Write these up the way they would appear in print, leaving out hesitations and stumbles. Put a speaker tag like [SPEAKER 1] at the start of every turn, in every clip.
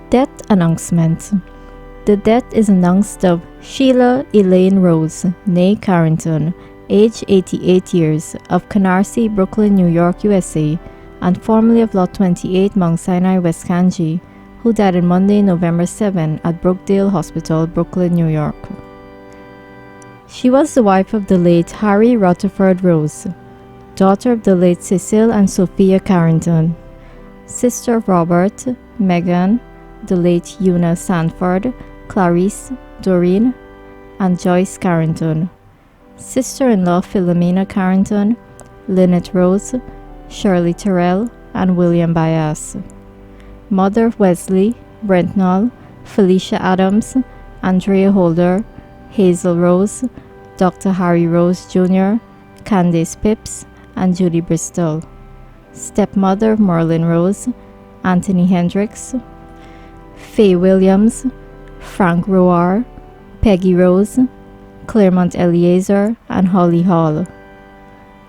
[SPEAKER 1] Death announcement. The death is announced of Sheila Elaine Rose, née Carrington, age 88 years, of Canarsie, Brooklyn, New York, USA, and formerly of Lot 28, Mount Sinai, West Kanji, who died on Monday, November 7 at Brookdale Hospital, Brooklyn, New York. She was the wife of the late Harry Rutherford Rose, daughter of the late Cecil and Sophia Carrington, sister of Robert, Megan, the late Una Sanford, Clarice, Doreen, and Joyce Carrington, sister-in-law Philomena Carrington, Lynette Rose, Shirley Terrell, and William Bias, mother of Wesley, Brentnall, Felicia Adams, Andrea Holder, Hazel Rose, Dr. Harry Rose Jr., Candace Phipps, and Judy Bristol, stepmother of Merlin Rose, Anthony Hendricks, Faye Williams, Frank Roar, Peggy Rose, Claremont Eliezer, and Holly Hall,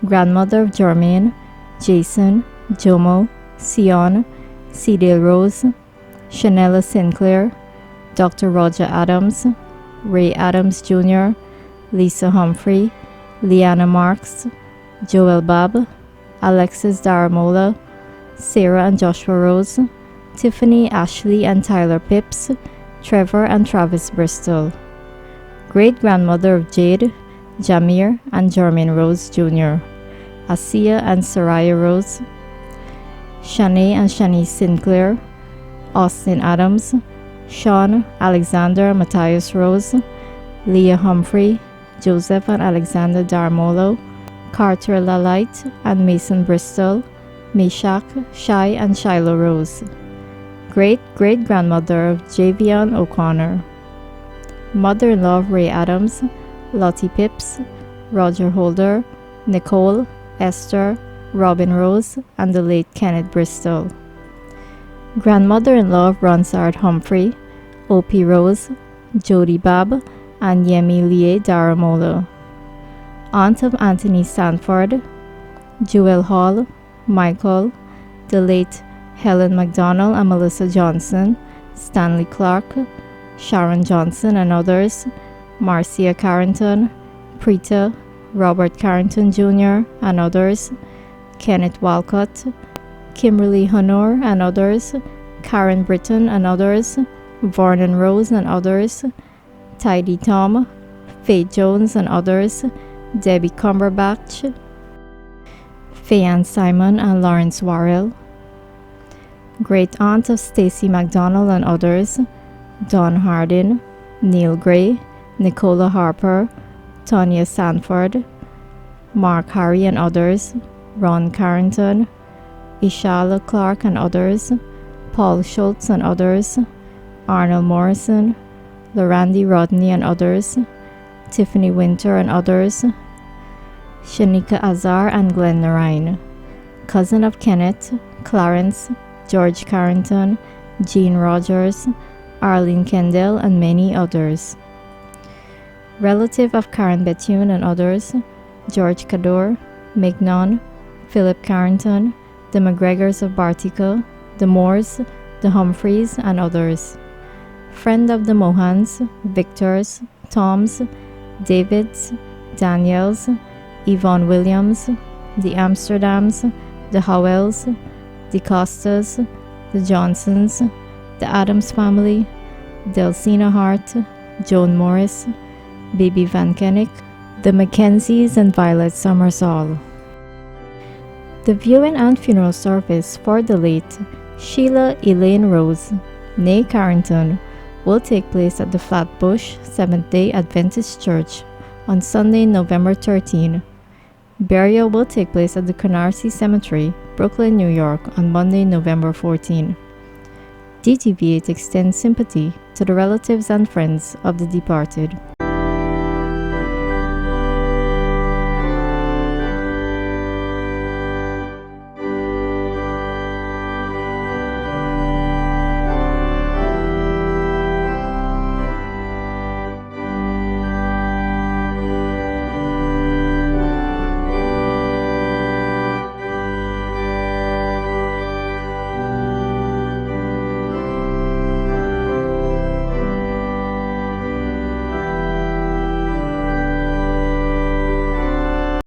[SPEAKER 1] grandmother of Jermaine, Jason, Jomo, Sion, Cedale Rose, Chanella Sinclair, Dr. Roger Adams, Ray Adams Jr., Lisa Humphrey, Leanna Marks, Joel Babb, Alexis Daramola, Sarah and Joshua Rose, Tiffany, Ashley, and Tyler Phipps, Trevor and Travis Bristol, great-grandmother of Jade, Jamir, and Jermaine Rose Jr., Asiya and Soraya Rose, Shanae and Shanice Sinclair, Austin Adams, Sean, Alexander, Matthias Rose, Leah Humphrey, Joseph and Alexander Darmolo, Carter Lalite and Mason Bristol, Meshach, Shai, and Shiloh Rose, great-great-grandmother of Javion O'Connor, mother-in-law of Ray Adams, Lottie Phipps, Roger Holder, Nicole, Esther, Robin Rose, and the late Kenneth Bristol, grandmother-in-law of Ronsard Humphrey, Opie Rose, Jody Babb, and Yemi Lie Daramola, aunt of Anthony Sanford, Joel Hall, Michael, the late Helen McDonald and Melissa Johnson, Stanley Clark, Sharon Johnson and others, Marcia Carrington, Preeta, Robert Carrington Jr. and others, Kenneth Walcott, Kimberly Honor and others, Karen Britton and others, Vernon Rose and others, Tidy Tom, Faith Jones and others, Debbie Cumberbatch, Fayanne Simon and Lawrence Warrell, great aunt of Stacy McDonald and others, Don Hardin, Neil Gray, Nicola Harper, Tonya Sanford, Mark Harry and others, Ron Carrington, Ishala Clark and others, Paul Schultz and others, Arnold Morrison, Lorandi Rodney and others, Tiffany Winter and others, Shanika Azar and Glenn Narine, cousin of Kenneth, Clarence, George Carrington, Jean Rogers, Arlene Kendall, and many others. Relative of Karen Bethune and others, George Cador, Mignon, Philip Carrington, the McGregors of Bartica, the Moores, the Humphreys, and others. Friend of the Mohans, Victors, Toms, Davids, Daniels, Yvonne Williams, the Amsterdams, the Howells, the Costas, the Johnsons, the Adams family, Delsina Hart, Joan Morris, Baby Van Kennick, the Mackenzies, and Violet Summersall. The viewing and funeral service for the late Sheila Elaine Rose, née Carrington, will take place at the Flatbush Seventh-day Adventist Church on Sunday, November 13. Burial will take place at the Canarsie Cemetery, Brooklyn, New York, on Monday, November 14. DTV8 extends sympathy to the relatives and friends of the departed.